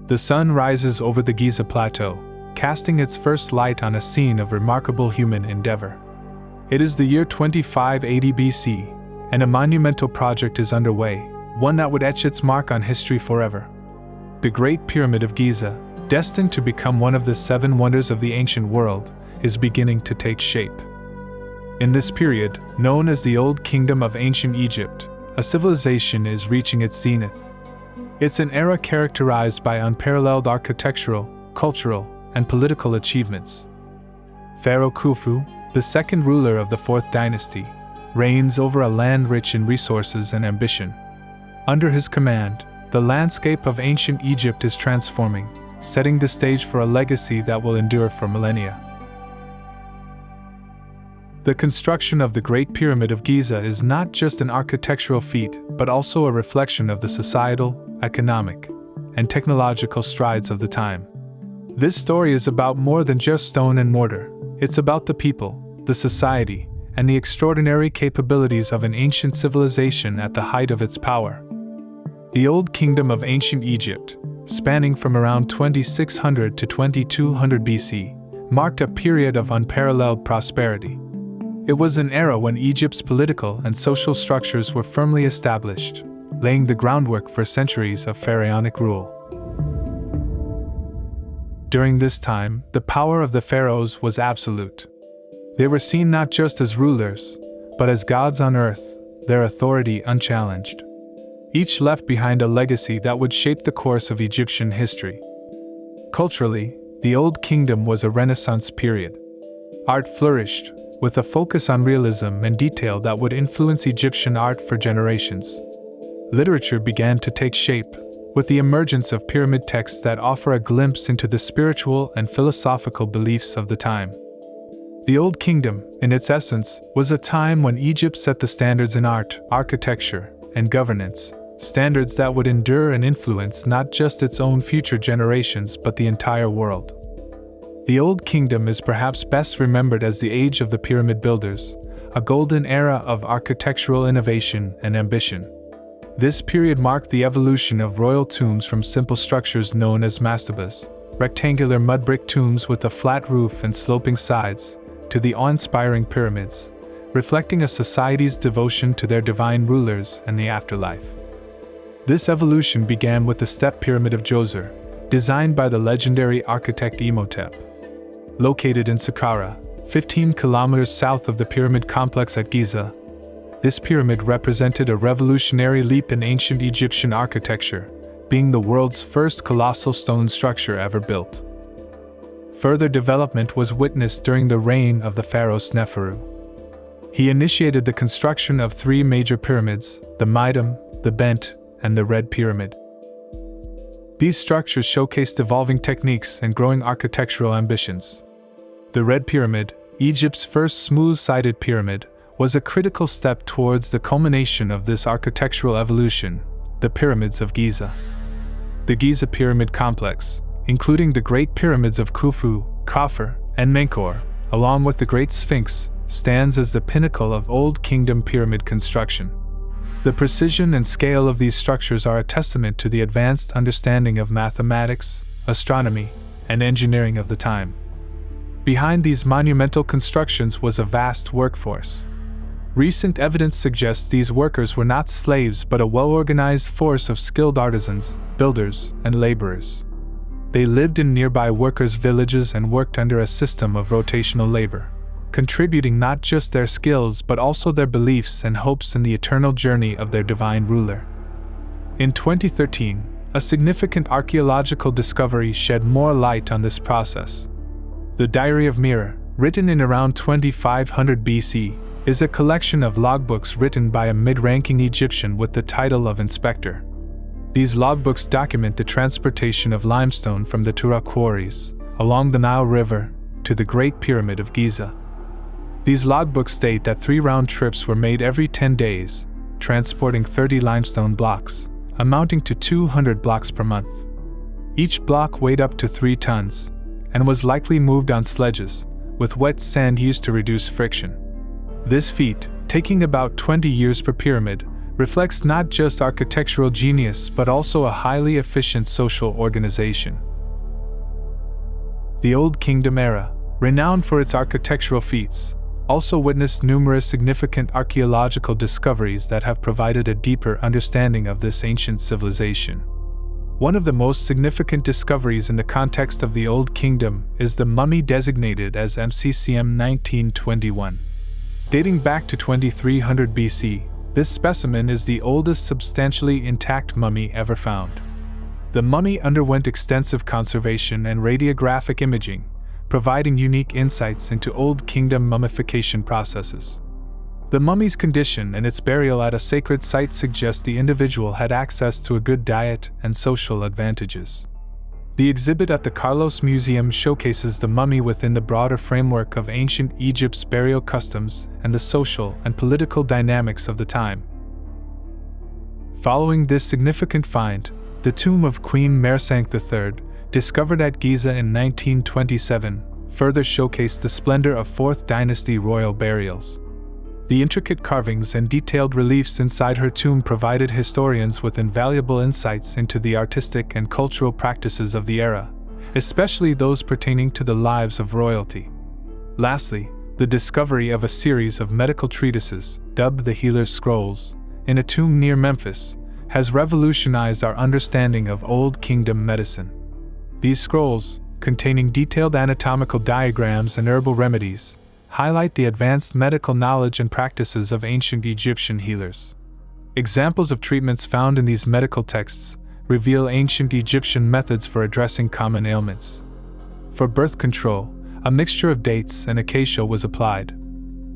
The sun rises over the Giza plateau, casting its first light on a scene of remarkable human endeavor. It is the year 2580 BC, and a monumental project is underway, one that would etch its mark on history forever. The Great Pyramid of Giza, destined to become one of the 7 wonders of the ancient world, is beginning to take shape. In this period, known as the Old Kingdom of Ancient Egypt, a civilization is reaching its zenith. It's an era characterized by unparalleled architectural, cultural, and political achievements. Pharaoh Khufu, the second ruler of the 4th dynasty, reigns over a land rich in resources and ambition. Under his command, the landscape of ancient Egypt is transforming, setting the stage for a legacy that will endure for millennia. The construction of the Great Pyramid of Giza is not just an architectural feat, but also a reflection of the societal, economic, and technological strides of the time. This story is about more than just stone and mortar. It's about the people, the society, and the extraordinary capabilities of an ancient civilization at the height of its power. The Old Kingdom of Ancient Egypt, spanning from around 2600 to 2200 BC, marked a period of unparalleled prosperity. It was an era when Egypt's political and social structures were firmly established, laying the groundwork for centuries of pharaonic rule. During this time, the power of the pharaohs was absolute. They were seen not just as rulers, but as gods on earth, their authority unchallenged. Each left behind a legacy that would shape the course of Egyptian history. Culturally, the Old Kingdom was a Renaissance period. Art flourished, with a focus on realism and detail that would influence Egyptian art for generations. Literature began to take shape, with the emergence of pyramid texts that offer a glimpse into the spiritual and philosophical beliefs of the time. The Old Kingdom, in its essence, was a time when Egypt set the standards in art, architecture, and governance, standards that would endure and influence not just its own future generations but the entire world. The Old Kingdom is perhaps best remembered as the age of the pyramid builders, a golden era of architectural innovation and ambition. This period marked the evolution of royal tombs from simple structures known as mastabas, rectangular mud brick tombs with a flat roof and sloping sides, to the awe-inspiring pyramids, reflecting a society's devotion to their divine rulers and the afterlife. This evolution began with the Step Pyramid of Djoser, designed by the legendary architect Imhotep. Located in Saqqara, 15 kilometers south of the pyramid complex at Giza, this pyramid represented a revolutionary leap in ancient Egyptian architecture, being the world's first colossal stone structure ever built. Further development was witnessed during the reign of the pharaoh Sneferu. He initiated the construction of 3 major pyramids, the Midam, the Bent, and the Red Pyramid. These structures showcased evolving techniques and growing architectural ambitions. The Red Pyramid, Egypt's first smooth-sided pyramid, was a critical step towards the culmination of this architectural evolution, the Pyramids of Giza. The Giza Pyramid Complex, including the Great Pyramids of Khufu, Khafre, and Menkaure, along with the Great Sphinx, stands as the pinnacle of Old Kingdom pyramid construction. The precision and scale of these structures are a testament to the advanced understanding of mathematics, astronomy, and engineering of the time. Behind these monumental constructions was a vast workforce. Recent evidence suggests these workers were not slaves but a well-organized force of skilled artisans, builders, and laborers. They lived in nearby workers' villages and worked under a system of rotational labor, contributing not just their skills but also their beliefs and hopes in the eternal journey of their divine ruler. In 2013, a significant archaeological discovery shed more light on this process. The Diary of Mira, written in around 2500 BC, is a collection of logbooks written by a mid-ranking Egyptian with the title of inspector. These logbooks document the transportation of limestone from the Tura quarries, along the Nile River, to the Great Pyramid of Giza. These logbooks state that 3 round trips were made every 10 days, transporting 30 limestone blocks, amounting to 200 blocks per month. Each block weighed up to 3 tons, and was likely moved on sledges, with wet sand used to reduce friction. This feat, taking about 20 years per pyramid, reflects not just architectural genius but also a highly efficient social organization. The Old Kingdom era, renowned for its architectural feats, also witnessed numerous significant archaeological discoveries that have provided a deeper understanding of this ancient civilization. One of the most significant discoveries in the context of the Old Kingdom is the mummy designated as MCCM 1921. Dating back to 2300 BC, this specimen is the oldest substantially intact mummy ever found. The mummy underwent extensive conservation and radiographic imaging, providing unique insights into Old Kingdom mummification processes. The mummy's condition and its burial at a sacred site suggest the individual had access to a good diet and social advantages. The exhibit at the Carlos Museum showcases the mummy within the broader framework of ancient Egypt's burial customs and the social and political dynamics of the time. Following this significant find, the tomb of Queen Merseynthe III, discovered at Giza in 1927, further showcased the splendor of 4th Dynasty royal burials. The intricate carvings and detailed reliefs inside her tomb provided historians with invaluable insights into the artistic and cultural practices of the era, especially those pertaining to the lives of royalty. Lastly, the discovery of a series of medical treatises, dubbed the Healer's Scrolls, in a tomb near Memphis, has revolutionized our understanding of Old Kingdom medicine. These scrolls, containing detailed anatomical diagrams and herbal remedies, highlight the advanced medical knowledge and practices of ancient Egyptian healers. Examples of treatments found in these medical texts reveal ancient Egyptian methods for addressing common ailments. For birth control, a mixture of dates and acacia was applied.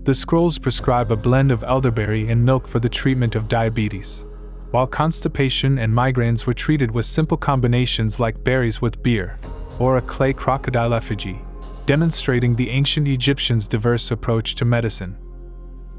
The scrolls prescribe a blend of elderberry and milk for the treatment of diabetes, while constipation and migraines were treated with simple combinations like berries with beer, or a clay crocodile effigy, demonstrating the ancient Egyptians' diverse approach to medicine.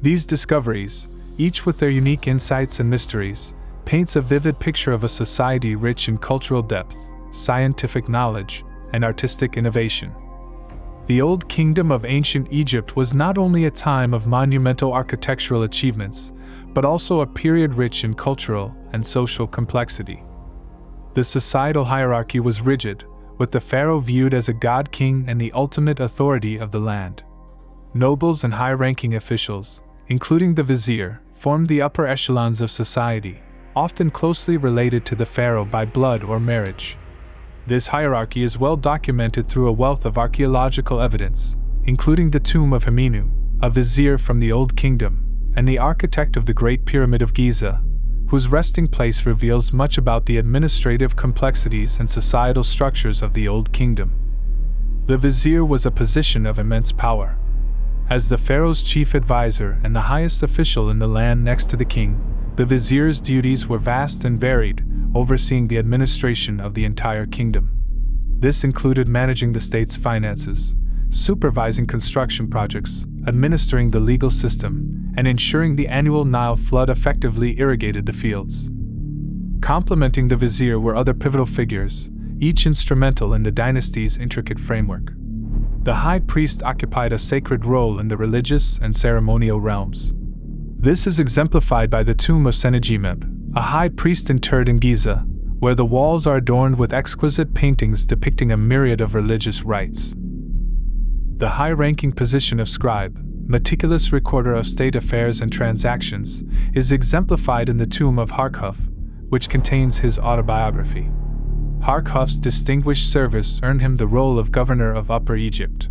These discoveries, each with their unique insights and mysteries, paints a vivid picture of a society rich in cultural depth, scientific knowledge, and artistic innovation. The Old Kingdom of ancient Egypt was not only a time of monumental architectural achievements, but also a period rich in cultural and social complexity. The societal hierarchy was rigid, with the pharaoh viewed as a god-king and the ultimate authority of the land. Nobles and high-ranking officials, including the vizier, formed the upper echelons of society, often closely related to the pharaoh by blood or marriage. This hierarchy is well documented through a wealth of archaeological evidence, including the tomb of Heminu, a vizier from the Old Kingdom, and the architect of the Great Pyramid of Giza, whose resting place reveals much about the administrative complexities and societal structures of the Old Kingdom. The vizier was a position of immense power. As the pharaoh's chief advisor and the highest official in the land next to the king, the vizier's duties were vast and varied, overseeing the administration of the entire kingdom. This included managing the state's finances, supervising construction projects, administering the legal system, and ensuring the annual Nile flood effectively irrigated the fields. Complementing the vizier were other pivotal figures, each instrumental in the dynasty's intricate framework. The high priest occupied a sacred role in the religious and ceremonial realms. This is exemplified by the tomb of Senegimeb, a high priest interred in Giza, where the walls are adorned with exquisite paintings depicting a myriad of religious rites. The high-ranking position of scribe, meticulous recorder of state affairs and transactions, is exemplified in the tomb of Harkhuf, which contains his autobiography. Harkhuf's distinguished service earned him the role of governor of Upper Egypt.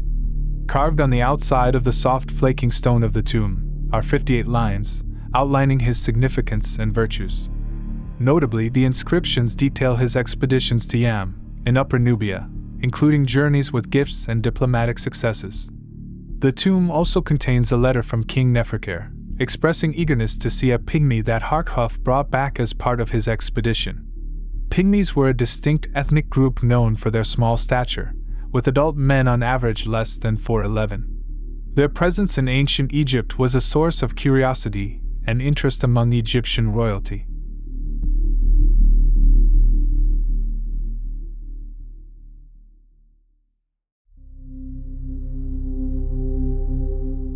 Carved on the outside of the soft flaking stone of the tomb are 58 lines, outlining his significance and virtues. Notably, the inscriptions detail his expeditions to Yam, in Upper Nubia, including journeys with gifts and diplomatic successes. The tomb also contains a letter from King Neferkare, expressing eagerness to see a pygmy that Harkhuf brought back as part of his expedition. Pygmies were a distinct ethnic group known for their small stature, with adult men on average less than 4'11". Their presence in ancient Egypt was a source of curiosity and interest among the Egyptian royalty.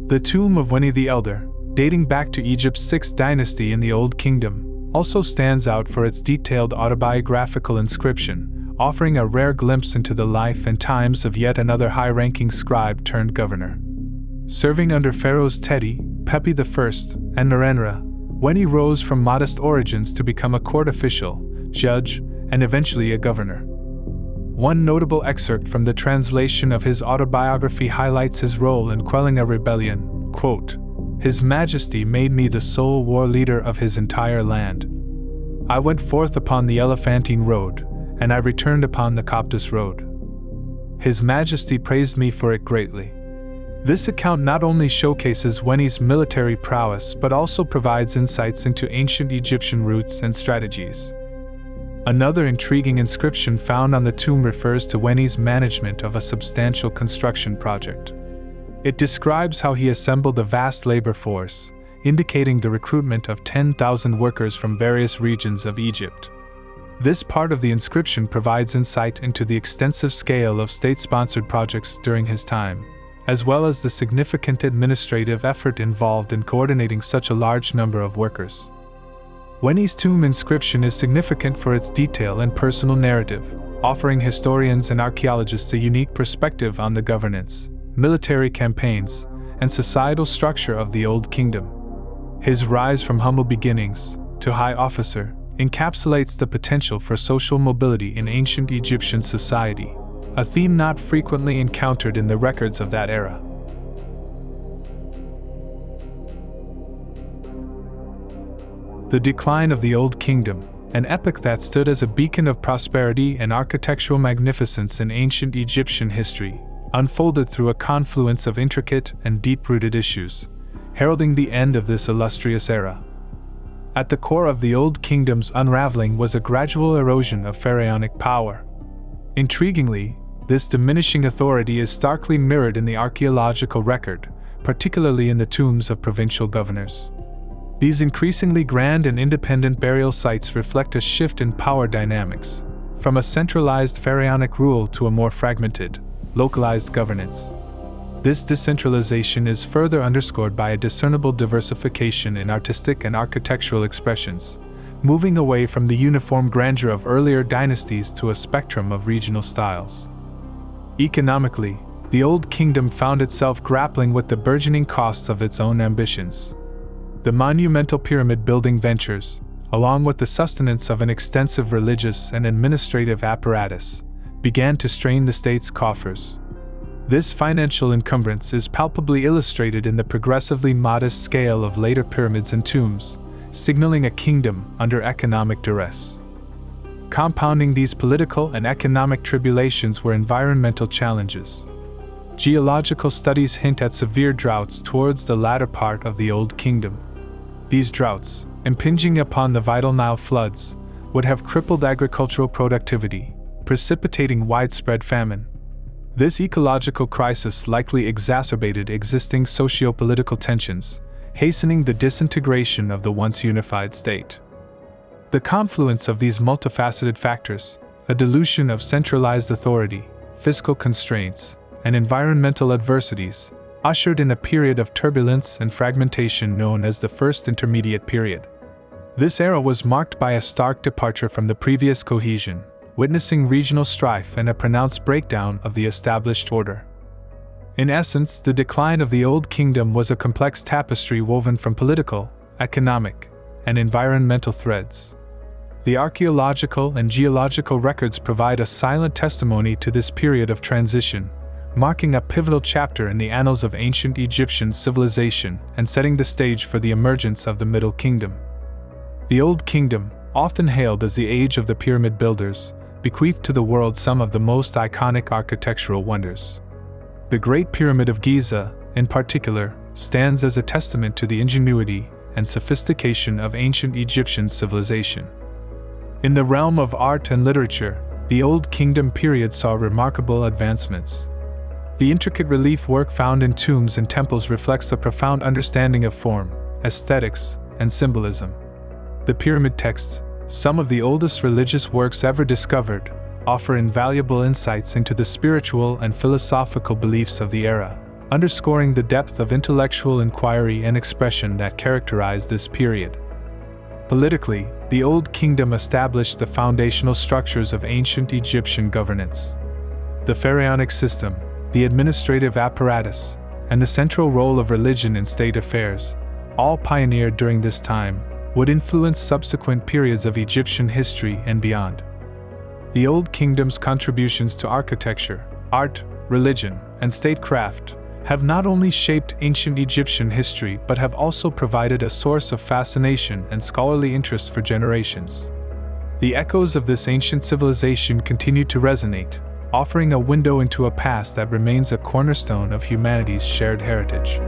The tomb of Winnie the Elder, dating back to Egypt's 6th dynasty in the Old Kingdom, also stands out for its detailed autobiographical inscription, offering a rare glimpse into the life and times of yet another high-ranking scribe turned governor. Serving under Pharaohs Teti, Pepi I, and Narenra, when he rose from modest origins to become a court official, judge, and eventually a governor. One notable excerpt from the translation of his autobiography highlights his role in quelling a rebellion, quote, "His Majesty made me the sole war leader of his entire land. I went forth upon the Elephantine road, and I returned upon the Coptus road. His Majesty praised me for it greatly." This account not only showcases Weni's military prowess but also provides insights into ancient Egyptian roots and strategies. Another intriguing inscription found on the tomb refers to Weni's management of a substantial construction project. It describes how he assembled a vast labor force, indicating the recruitment of 10,000 workers from various regions of Egypt. This part of the inscription provides insight into the extensive scale of state-sponsored projects during his time, as well as the significant administrative effort involved in coordinating such a large number of workers. Weni's tomb inscription is significant for its detail and personal narrative, offering historians and archaeologists a unique perspective on the governance, military campaigns, and societal structure of the Old Kingdom. His rise from humble beginnings to high officer encapsulates the potential for social mobility in ancient Egyptian society, a theme not frequently encountered in the records of that era. The decline of the Old Kingdom, an epoch that stood as a beacon of prosperity and architectural magnificence in ancient Egyptian history, unfolded through a confluence of intricate and deep-rooted issues, heralding the end of this illustrious era. At the core of the Old Kingdom's unraveling was a gradual erosion of pharaonic power. Intriguingly, this diminishing authority is starkly mirrored in the archaeological record, particularly in the tombs of provincial governors. These increasingly grand and independent burial sites reflect a shift in power dynamics, from a centralized pharaonic rule to a more fragmented, localized governance. This decentralization is further underscored by a discernible diversification in artistic and architectural expressions, moving away from the uniform grandeur of earlier dynasties to a spectrum of regional styles. Economically, the Old Kingdom found itself grappling with the burgeoning costs of its own ambitions. The monumental pyramid-building ventures, along with the sustenance of an extensive religious and administrative apparatus, began to strain the state's coffers. This financial encumbrance is palpably illustrated in the progressively modest scale of later pyramids and tombs, signaling a kingdom under economic duress. Compounding these political and economic tribulations were environmental challenges. Geological studies hint at severe droughts towards the latter part of the Old Kingdom. These droughts, impinging upon the vital Nile floods, would have crippled agricultural productivity, precipitating widespread famine. This ecological crisis likely exacerbated existing socio-political tensions, hastening the disintegration of the once unified state. The confluence of these multifaceted factors, a dilution of centralized authority, fiscal constraints, and environmental adversities, ushered in a period of turbulence and fragmentation known as the First Intermediate Period. This era was marked by a stark departure from the previous cohesion, witnessing regional strife and a pronounced breakdown of the established order. In essence, the decline of the Old Kingdom was a complex tapestry woven from political, economic, and environmental threads. The archaeological and geological records provide a silent testimony to this period of transition, marking a pivotal chapter in the annals of ancient Egyptian civilization and setting the stage for the emergence of the Middle Kingdom. The Old Kingdom, often hailed as the age of the pyramid builders, bequeathed to the world some of the most iconic architectural wonders. The Great Pyramid of Giza, in particular, stands as a testament to the ingenuity and sophistication of ancient Egyptian civilization. In the realm of art and literature, the Old Kingdom period saw remarkable advancements. The intricate relief work found in tombs and temples reflects a profound understanding of form, aesthetics, and symbolism. The pyramid texts, some of the oldest religious works ever discovered, offer invaluable insights into the spiritual and philosophical beliefs of the era, underscoring the depth of intellectual inquiry and expression that characterized this period. Politically, the Old Kingdom established the foundational structures of ancient Egyptian governance. The pharaonic system, the administrative apparatus, and the central role of religion in state affairs, all pioneered during this time, would influence subsequent periods of Egyptian history and beyond. The Old Kingdom's contributions to architecture, art, religion, and statecraft have not only shaped ancient Egyptian history but have also provided a source of fascination and scholarly interest for generations. The echoes of this ancient civilization continue to resonate, offering a window into a past that remains a cornerstone of humanity's shared heritage.